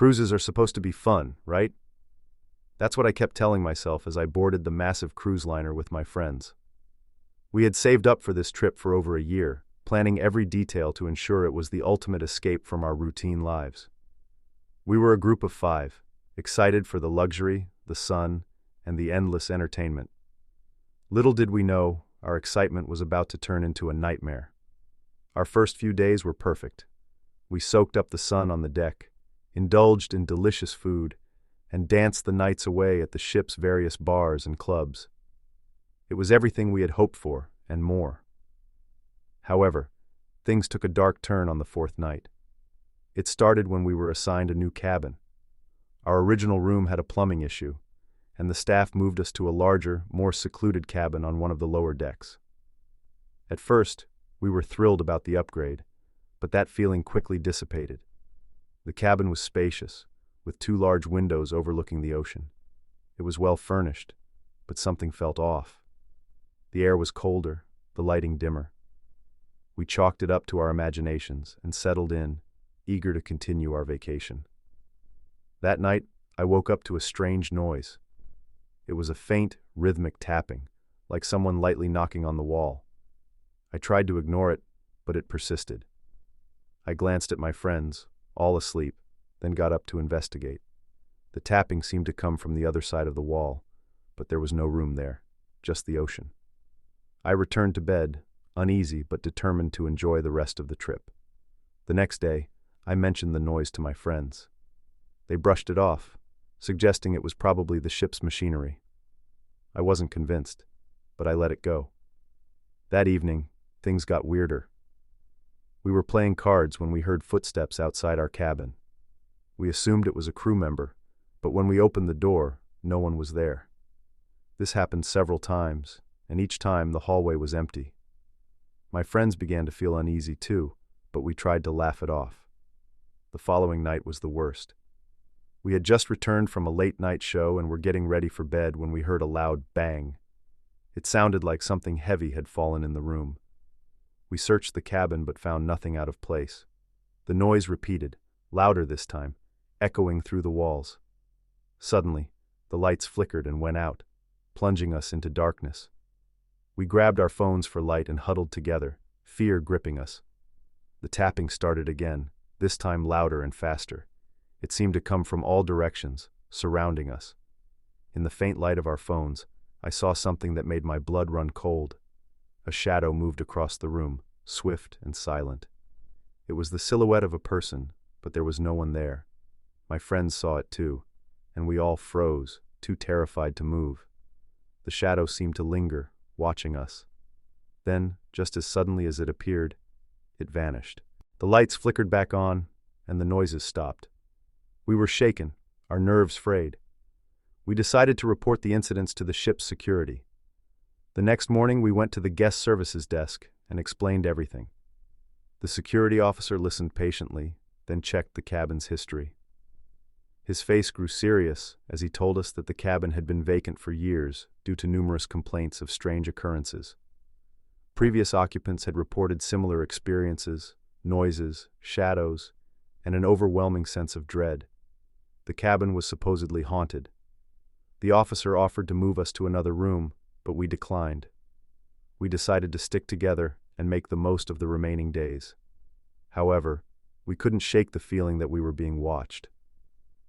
Cruises are supposed to be fun, right? That's what I kept telling myself as I boarded the massive cruise liner with my friends. We had saved up for this trip for over a year, planning every detail to ensure it was the ultimate escape from our routine lives. We were a group of 5, excited for the luxury, the sun, and the endless entertainment. Little did we know, our excitement was about to turn into a nightmare. Our first few days were perfect. We soaked up the sun on the deck, indulged in delicious food, and danced the nights away at the ship's various bars and clubs. It was everything we had hoped for, and more. However, things took a dark turn on the 4th night. It started when we were assigned a new cabin. Our original room had a plumbing issue, and the staff moved us to a larger, more secluded cabin on one of the lower decks. At first, we were thrilled about the upgrade, but that feeling quickly dissipated. The cabin was spacious, with 2 large windows overlooking the ocean. It was well furnished, but something felt off. The air was colder, the lighting dimmer. We chalked it up to our imaginations and settled in, eager to continue our vacation. That night, I woke up to a strange noise. It was a faint, rhythmic tapping, like someone lightly knocking on the wall. I tried to ignore it, but it persisted. I glanced at my friends, all asleep, then got up to investigate. The tapping seemed to come from the other side of the wall, but there was no room there, just the ocean. I returned to bed, uneasy but determined to enjoy the rest of the trip. The next day, I mentioned the noise to my friends. They brushed it off, suggesting it was probably the ship's machinery. I wasn't convinced, but I let it go. That evening, things got weirder. We were playing cards when we heard footsteps outside our cabin. We assumed it was a crew member, but when we opened the door, no one was there. This happened several times, and each time the hallway was empty. My friends began to feel uneasy too, but we tried to laugh it off. The following night was the worst. We had just returned from a late-night show and were getting ready for bed when we heard a loud bang. It sounded like something heavy had fallen in the room. We searched the cabin but found nothing out of place. The noise repeated, louder this time, echoing through the walls. Suddenly, the lights flickered and went out, plunging us into darkness. We grabbed our phones for light and huddled together, fear gripping us. The tapping started again, this time louder and faster. It seemed to come from all directions, surrounding us. In the faint light of our phones, I saw something that made my blood run cold. A shadow moved across the room, swift and silent. It was the silhouette of a person, but there was no one there. My friends saw it too, and we all froze, too terrified to move. The shadow seemed to linger, watching us. Then, just as suddenly as it appeared, it vanished. The lights flickered back on, and the noises stopped. We were shaken, our nerves frayed. We decided to report the incidents to the ship's security. The next morning, we went to the guest services desk and explained everything. The security officer listened patiently, then checked the cabin's history. His face grew serious as he told us that the cabin had been vacant for years due to numerous complaints of strange occurrences. Previous occupants had reported similar experiences, noises, shadows, and an overwhelming sense of dread. The cabin was supposedly haunted. The officer offered to move us to another room, but we declined. We decided to stick together and make the most of the remaining days. However, we couldn't shake the feeling that we were being watched.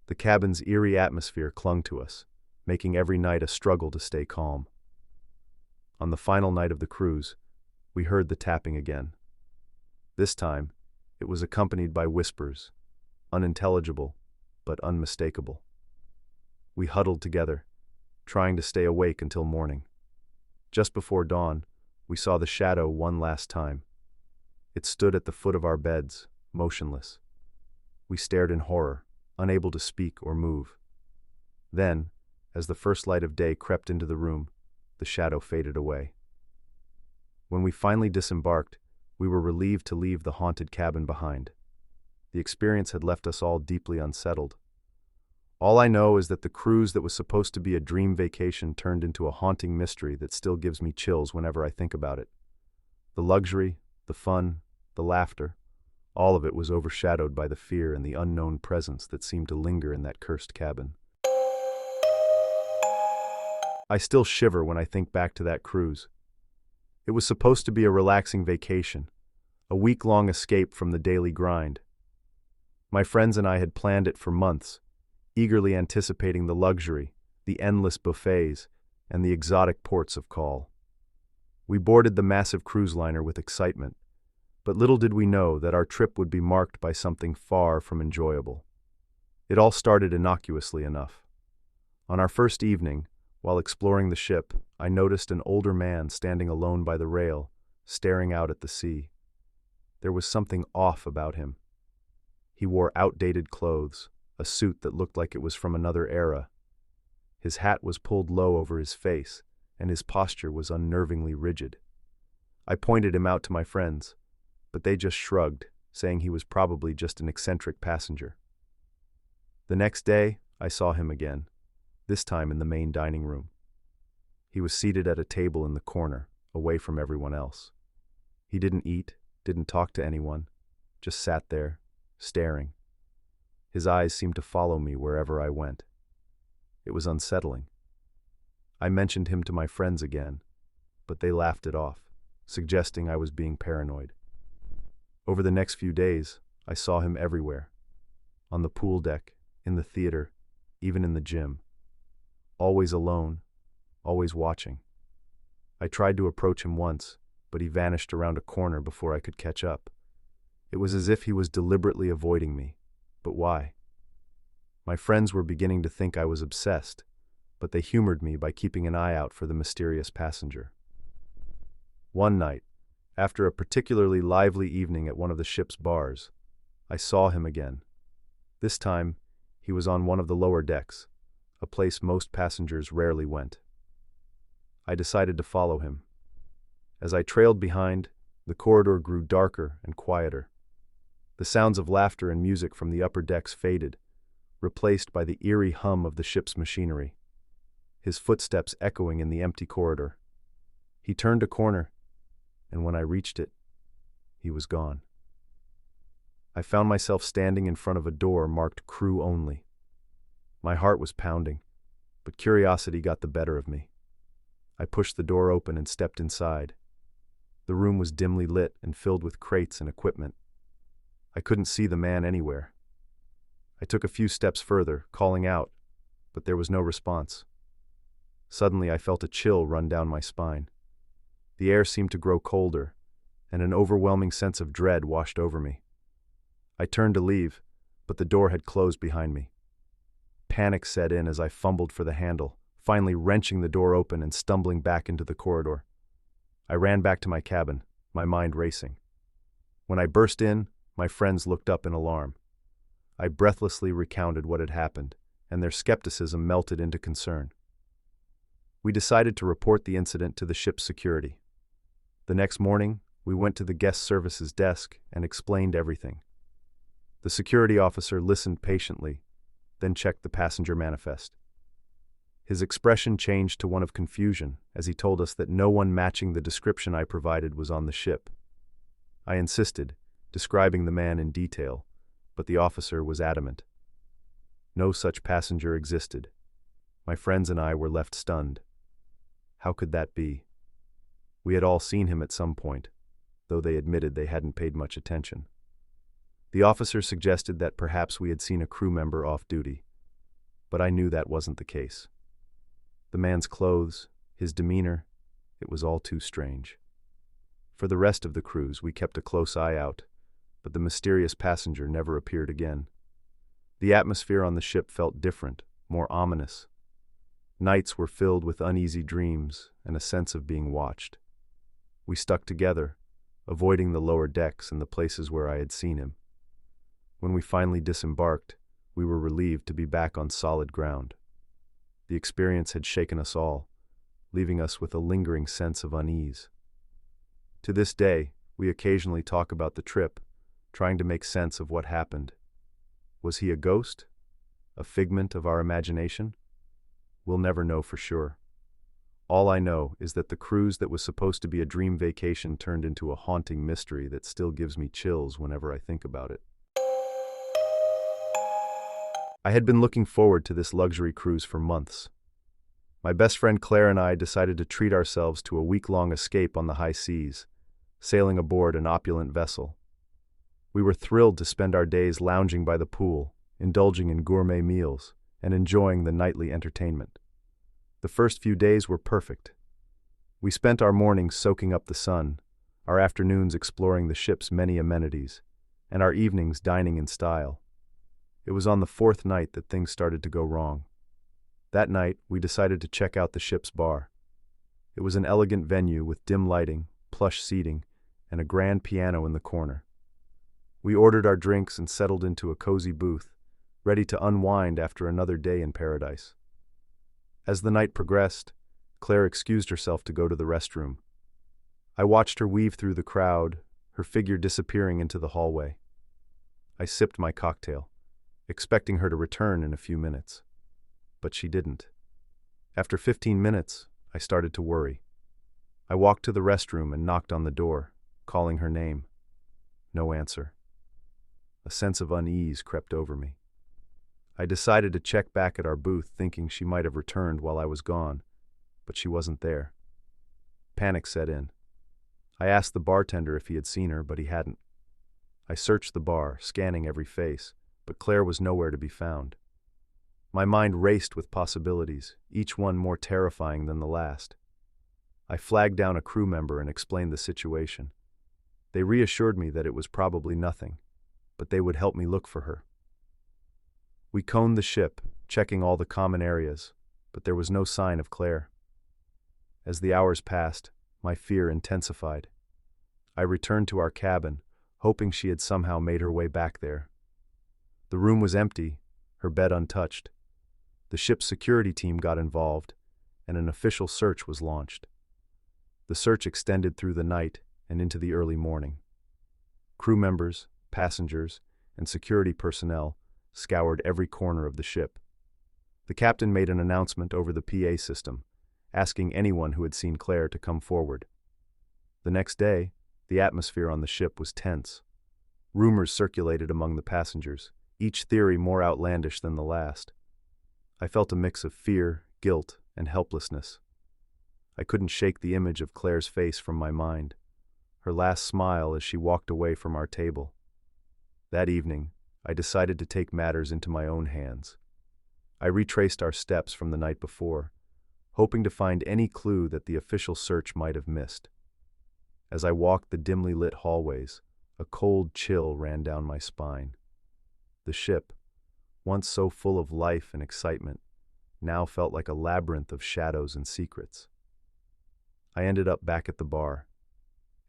The cabin's eerie atmosphere clung to us, making every night a struggle to stay calm. On the final night of the cruise, we heard the tapping again. This time, it was accompanied by whispers, unintelligible but unmistakable. We huddled together, trying to stay awake until morning. Just before dawn, we saw the shadow one last time. It stood at the foot of our beds, motionless. We stared in horror, unable to speak or move. Then, as the first light of day crept into the room, the shadow faded away. When we finally disembarked, we were relieved to leave the haunted cabin behind. The experience had left us all deeply unsettled. All I know is that the cruise that was supposed to be a dream vacation turned into a haunting mystery that still gives me chills whenever I think about it. The luxury, the fun, the laughter, All of it was overshadowed by the fear and the unknown presence that seemed to linger in that cursed cabin. I still shiver when I think back to that cruise. It was supposed to be a relaxing vacation, a week-long escape from the daily grind. My friends and I had planned it for months, eagerly anticipating the luxury, the endless buffets, and the exotic ports of call. We boarded the massive cruise liner with excitement, but little did we know that our trip would be marked by something far from enjoyable. It all started innocuously enough. On our first evening, while exploring the ship, I noticed an older man standing alone by the rail, staring out at the sea. There was something off about him. He wore outdated clothes, a suit that looked like it was from another era. His hat was pulled low over his face, and his posture was unnervingly rigid. I pointed him out to my friends, but they just shrugged, saying he was probably just an eccentric passenger. The next day, I saw him again, this time in the main dining room. He was seated at a table in the corner, away from everyone else. He didn't eat, didn't talk to anyone, just sat there, staring. His eyes seemed to follow me wherever I went. It was unsettling. I mentioned him to my friends again, but they laughed it off, suggesting I was being paranoid. Over the next few days, I saw him everywhere. On the pool deck, in the theater, even in the gym. Always alone, always watching. I tried to approach him once, but he vanished around a corner before I could catch up. It was as if he was deliberately avoiding me. But why? My friends were beginning to think I was obsessed, but they humored me by keeping an eye out for the mysterious passenger. One night, after a particularly lively evening at one of the ship's bars, I saw him again. This time, he was on one of the lower decks, a place most passengers rarely went. I decided to follow him. As I trailed behind, the corridor grew darker and quieter. The sounds of laughter and music from the upper decks faded, replaced by the eerie hum of the ship's machinery, his footsteps echoing in the empty corridor. He turned a corner, and when I reached it, he was gone. I found myself standing in front of a door marked "Crew Only." My heart was pounding, but curiosity got the better of me. I pushed the door open and stepped inside. The room was dimly lit and filled with crates and equipment. I couldn't see the man anywhere. I took a few steps further, calling out, but there was no response. Suddenly I felt a chill run down my spine. The air seemed to grow colder, and an overwhelming sense of dread washed over me. I turned to leave, but the door had closed behind me. Panic set in as I fumbled for the handle, finally wrenching the door open and stumbling back into the corridor. I ran back to my cabin, my mind racing. When I burst in, my friends looked up in alarm. I breathlessly recounted what had happened, and their skepticism melted into concern. We decided to report the incident to the ship's security. The next morning, we went to the guest services desk and explained everything. The security officer listened patiently, then checked the passenger manifest. His expression changed to one of confusion as he told us that no one matching the description I provided was on the ship. I insisted, describing the man in detail, but the officer was adamant. No such passenger existed. My friends and I were left stunned. How could that be? We had all seen him at some point, though they admitted they hadn't paid much attention. The officer suggested that perhaps we had seen a crew member off duty, but I knew that wasn't the case. The man's clothes, his demeanor, it was all too strange. For the rest of the cruise, we kept a close eye out, but the mysterious passenger never appeared again. The atmosphere on the ship felt different, more ominous. Nights were filled with uneasy dreams and a sense of being watched. We stuck together, avoiding the lower decks and the places where I had seen him. When we finally disembarked, we were relieved to be back on solid ground. The experience had shaken us all, leaving us with a lingering sense of unease. To this day, we occasionally talk about the trip, trying to make sense of what happened. Was he a ghost? A figment of our imagination? We'll never know for sure. All I know is that the cruise that was supposed to be a dream vacation turned into a haunting mystery that still gives me chills whenever I think about it. I had been looking forward to this luxury cruise for months. My best friend Claire and I decided to treat ourselves to a week-long escape on the high seas, sailing aboard an opulent vessel. We were thrilled to spend our days lounging by the pool, indulging in gourmet meals, and enjoying the nightly entertainment. The first few days were perfect. We spent our mornings soaking up the sun, our afternoons exploring the ship's many amenities, and our evenings dining in style. It was on the fourth night that things started to go wrong. That night, we decided to check out the ship's bar. It was an elegant venue with dim lighting, plush seating, and a grand piano in the corner. We ordered our drinks and settled into a cozy booth, ready to unwind after another day in paradise. As the night progressed, Claire excused herself to go to the restroom. I watched her weave through the crowd, her figure disappearing into the hallway. I sipped my cocktail, expecting her to return in a few minutes. But she didn't. After 15 minutes, I started to worry. I walked to the restroom and knocked on the door, calling her name. No answer. A sense of unease crept over me. I decided to check back at our booth, thinking she might have returned while I was gone, but she wasn't there. Panic set in. I asked the bartender if he had seen her, but he hadn't. I searched the bar, scanning every face, but Claire was nowhere to be found. My mind raced with possibilities, each one more terrifying than the last. I flagged down a crew member and explained the situation. They reassured me that it was probably nothing, but they would help me look for her. We combed the ship, checking all the common areas, but there was no sign of Claire. As the hours passed, my fear intensified. I returned to our cabin, hoping she had somehow made her way back there. The room was empty, her bed untouched. The ship's security team got involved, and an official search was launched. The search extended through the night and into the early morning. Crew members, passengers, and security personnel scoured every corner of the ship. The captain made an announcement over the PA system, asking anyone who had seen Claire to come forward. The next day, the atmosphere on the ship was tense. Rumors circulated among the passengers, each theory more outlandish than the last. I felt a mix of fear, guilt, and helplessness. I couldn't shake the image of Claire's face from my mind, her last smile as she walked away from our table. That evening, I decided to take matters into my own hands. I retraced our steps from the night before, hoping to find any clue that the official search might have missed. As I walked the dimly lit hallways, a cold chill ran down my spine. The ship, once so full of life and excitement, now felt like a labyrinth of shadows and secrets. I ended up back at the bar.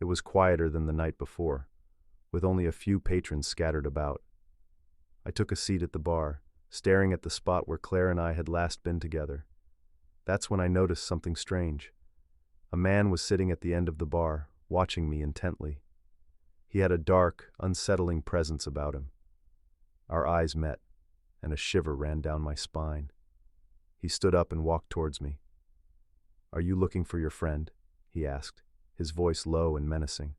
It was quieter than the night before, with only a few patrons scattered about. I took a seat at the bar, staring at the spot where Claire and I had last been together. That's when I noticed something strange. A man was sitting at the end of the bar, watching me intently. He had a dark, unsettling presence about him. Our eyes met, and a shiver ran down my spine. He stood up and walked towards me. "Are you looking for your friend?" he asked, his voice low and menacing.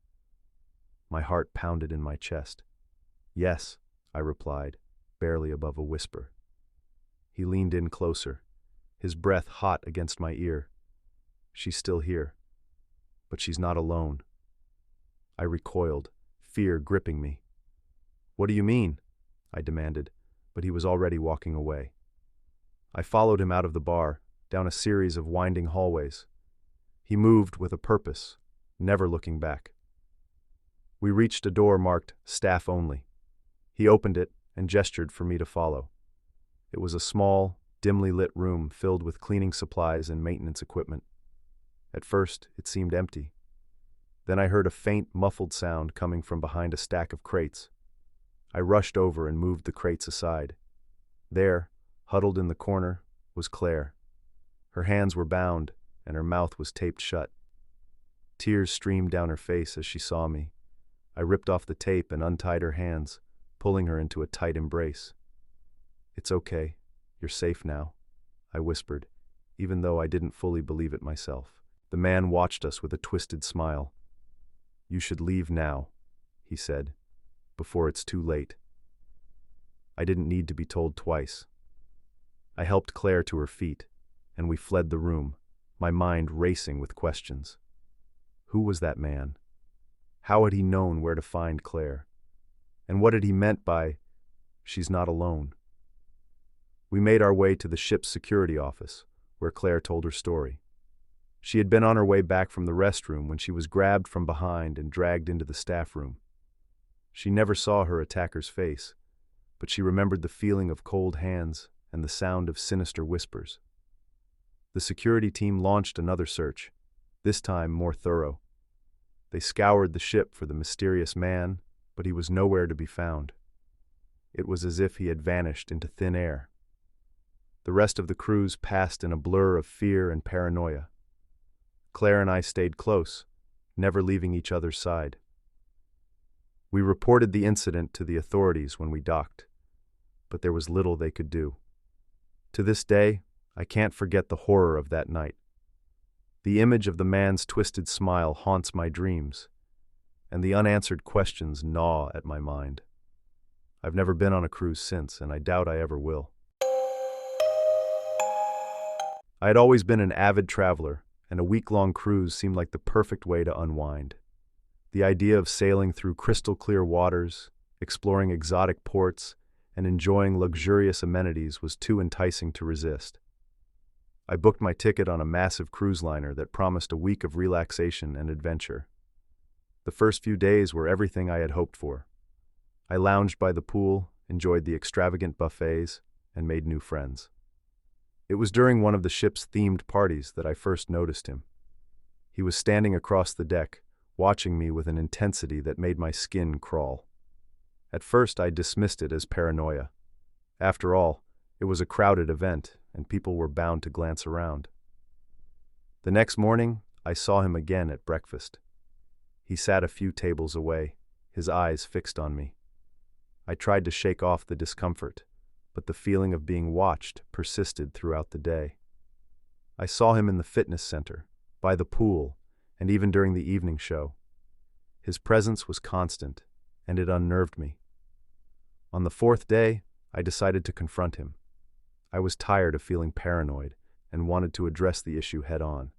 My heart pounded in my chest. "Yes," I replied, barely above a whisper. He leaned in closer, his breath hot against my ear. "She's still here, but she's not alone." I recoiled, fear gripping me. "What do you mean?" I demanded, but he was already walking away. I followed him out of the bar, down a series of winding hallways. He moved with a purpose, never looking back. We reached a door marked "Staff Only." He opened it and gestured for me to follow. It was a small, dimly lit room filled with cleaning supplies and maintenance equipment. At first, it seemed empty. Then I heard a faint, muffled sound coming from behind a stack of crates. I rushed over and moved the crates aside. There, huddled in the corner, was Claire. Her hands were bound, and her mouth was taped shut. Tears streamed down her face as she saw me. I ripped off the tape and untied her hands, pulling her into a tight embrace. "It's okay. You're safe now," I whispered, even though I didn't fully believe it myself. The man watched us with a twisted smile. "You should leave now," he said, "before it's too late." I didn't need to be told twice. I helped Claire to her feet, and we fled the room, my mind racing with questions. Who was that man? How had he known where to find Claire? And what had he meant by, "She's not alone"? We made our way to the ship's security office, where Claire told her story. She had been on her way back from the restroom when she was grabbed from behind and dragged into the staff room. She never saw her attacker's face, but she remembered the feeling of cold hands and the sound of sinister whispers. The security team launched another search, this time more thorough. They scoured the ship for the mysterious man, but he was nowhere to be found. It was as if he had vanished into thin air. The rest of the cruise passed in a blur of fear and paranoia. Claire and I stayed close, never leaving each other's side. We reported the incident to the authorities when we docked, but there was little they could do. To this day, I can't forget the horror of that night. The image of the man's twisted smile haunts my dreams, and the unanswered questions gnaw at my mind. I've never been on a cruise since, and I doubt I ever will. I had always been an avid traveler, and a week-long cruise seemed like the perfect way to unwind. The idea of sailing through crystal-clear waters, exploring exotic ports, and enjoying luxurious amenities was too enticing to resist. I booked my ticket on a massive cruise liner that promised a week of relaxation and adventure. The first few days were everything I had hoped for. I lounged by the pool, enjoyed the extravagant buffets, and made new friends. It was during one of the ship's themed parties that I first noticed him. He was standing across the deck, watching me with an intensity that made my skin crawl. At first, I dismissed it as paranoia. After all, it was a crowded event, and people were bound to glance around. The next morning, I saw him again at breakfast. He sat a few tables away, his eyes fixed on me. I tried to shake off the discomfort, but the feeling of being watched persisted throughout the day. I saw him in the fitness center, by the pool, and even during the evening show. His presence was constant, and it unnerved me. On the fourth day, I decided to confront him. I was tired of feeling paranoid and wanted to address the issue head-on.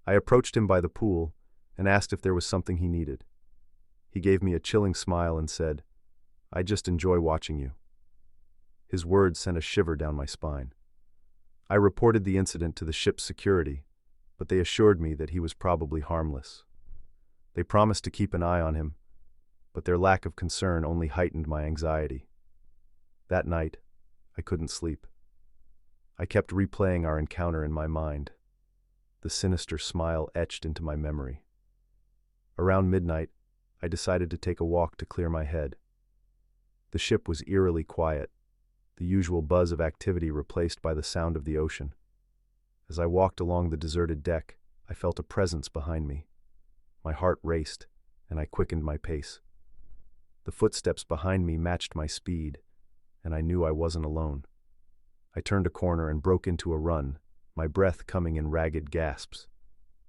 I approached him by the pool and asked if there was something he needed. He gave me a chilling smile and said, "I just enjoy watching you." His words sent a shiver down my spine. I reported the incident to the ship's security, but they assured me that he was probably harmless. They promised to keep an eye on him, but their lack of concern only heightened my anxiety. That night, I couldn't sleep. I kept replaying our encounter in my mind. The sinister smile etched into my memory. Around midnight, I decided to take a walk to clear my head. The ship was eerily quiet, the usual buzz of activity replaced by the sound of the ocean. As I walked along the deserted deck, I felt a presence behind me. My heart raced, and I quickened my pace. The footsteps behind me matched my speed, and I knew I wasn't alone. I turned a corner and broke into a run, my breath coming in ragged gasps.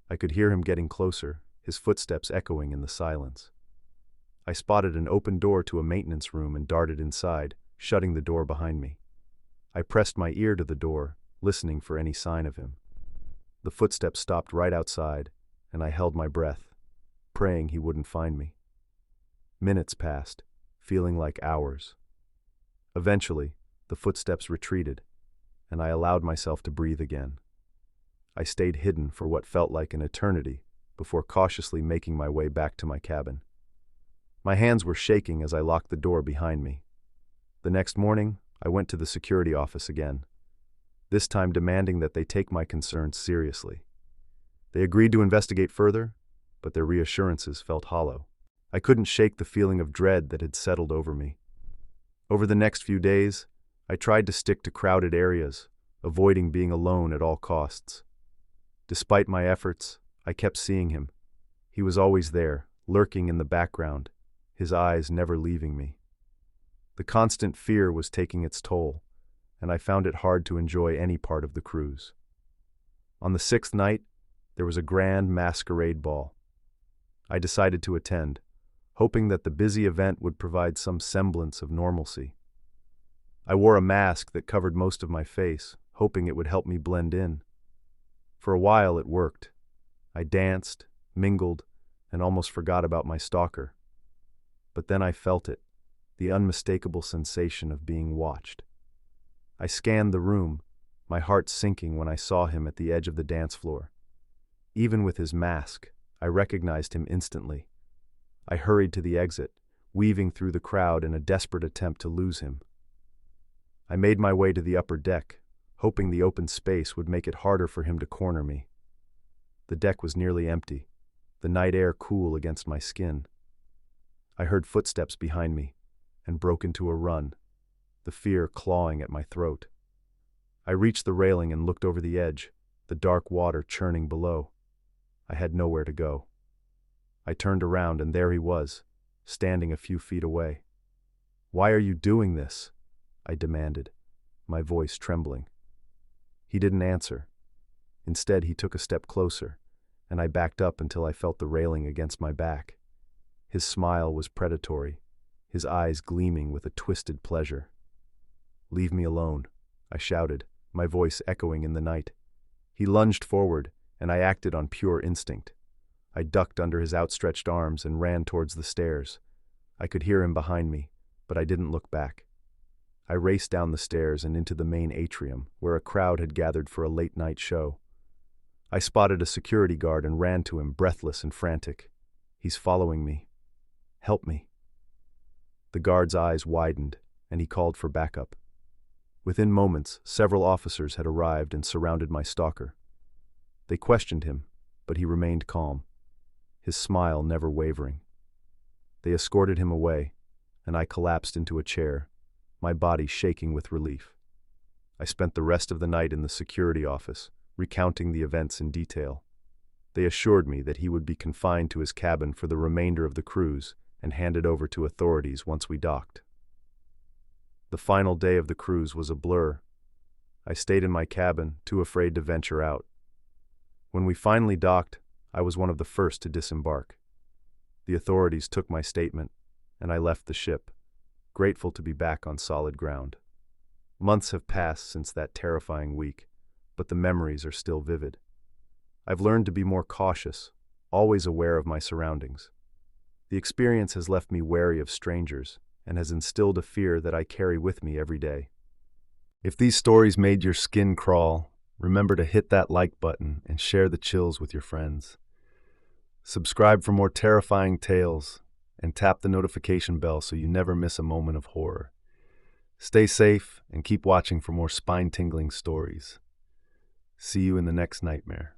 I could hear him getting closer, his footsteps echoing in the silence. I spotted an open door to a maintenance room and darted inside, shutting the door behind me. I pressed my ear to the door, listening for any sign of him. The footsteps stopped right outside, and I held my breath, praying he wouldn't find me. Minutes passed, feeling like hours. Eventually, the footsteps retreated, and I allowed myself to breathe again. I stayed hidden for what felt like an eternity before cautiously making my way back to my cabin. My hands were shaking as I locked the door behind me. The next morning, I went to the security office again, this time demanding that they take my concerns seriously. They agreed to investigate further, but their reassurances felt hollow. I couldn't shake the feeling of dread that had settled over me. Over the next few days, I tried to stick to crowded areas, avoiding being alone at all costs. Despite my efforts, I kept seeing him. He was always there, lurking in the background, his eyes never leaving me. The constant fear was taking its toll, and I found it hard to enjoy any part of the cruise. On the sixth night, there was a grand masquerade ball. I decided to attend, hoping that the busy event would provide some semblance of normalcy. I wore a mask that covered most of my face, hoping it would help me blend in. For a while it worked. I danced, mingled, and almost forgot about my stalker. But then I felt it, the unmistakable sensation of being watched. I scanned the room, my heart sinking when I saw him at the edge of the dance floor. Even with his mask, I recognized him instantly. I hurried to the exit, weaving through the crowd in a desperate attempt to lose him. I made my way to the upper deck, hoping the open space would make it harder for him to corner me. The deck was nearly empty, the night air cool against my skin. I heard footsteps behind me and broke into a run, the fear clawing at my throat. I reached the railing and looked over the edge, the dark water churning below. I had nowhere to go. I turned around and there he was, standing a few feet away. "Why are you doing this?" I demanded, my voice trembling. He didn't answer. Instead, he took a step closer, and I backed up until I felt the railing against my back. His smile was predatory, his eyes gleaming with a twisted pleasure. "Leave me alone," I shouted, my voice echoing in the night. He lunged forward, and I acted on pure instinct. I ducked under his outstretched arms and ran towards the stairs. I could hear him behind me, but I didn't look back. I raced down the stairs and into the main atrium, where a crowd had gathered for a late-night show. I spotted a security guard and ran to him, breathless and frantic. "He's following me. Help me." The guard's eyes widened, and he called for backup. Within moments, several officers had arrived and surrounded my stalker. They questioned him, but he remained calm, his smile never wavering. They escorted him away, and I collapsed into a chair, my body shaking with relief. I spent the rest of the night in the security office, recounting the events in detail. They assured me that he would be confined to his cabin for the remainder of the cruise and handed over to authorities once we docked. The final day of the cruise was a blur. I stayed in my cabin, too afraid to venture out. When we finally docked, I was one of the first to disembark. The authorities took my statement, and I left the ship, grateful to be back on solid ground. Months have passed since that terrifying week, but the memories are still vivid. I've learned to be more cautious, always aware of my surroundings. The experience has left me wary of strangers and has instilled a fear that I carry with me every day. If these stories made your skin crawl, remember to hit that like button and share the chills with your friends. Subscribe for more terrifying tales and tap the notification bell so you never miss a moment of horror. Stay safe and keep watching for more spine-tingling stories. See you in the next nightmare.